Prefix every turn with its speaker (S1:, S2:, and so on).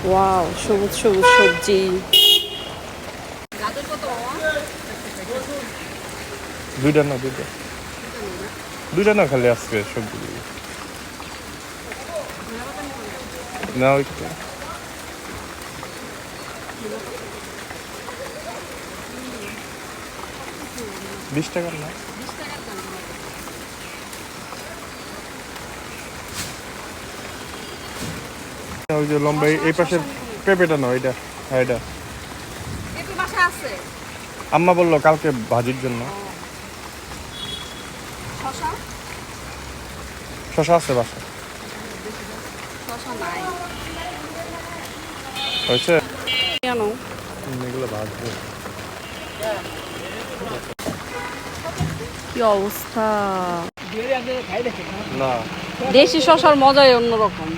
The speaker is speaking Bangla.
S1: ওয়াও, সবুজ সবুজ সবজি।
S2: দুইটা না দুইটা দুইটা না খালি আজকে সবজি না একটু 20 টাকার না ওই যে লম্বা এই পাশের পেঁপেটা না ওইটা হ্যাঁ এটা আম্মা বললো কালকে ভাজির জন্য শশা আছে বাসা হয়েছে
S1: কেন?
S2: এগুলো ভাজবো
S1: কি অবস্থা!
S2: না
S1: দেশি শশার মজাই অন্যরকম।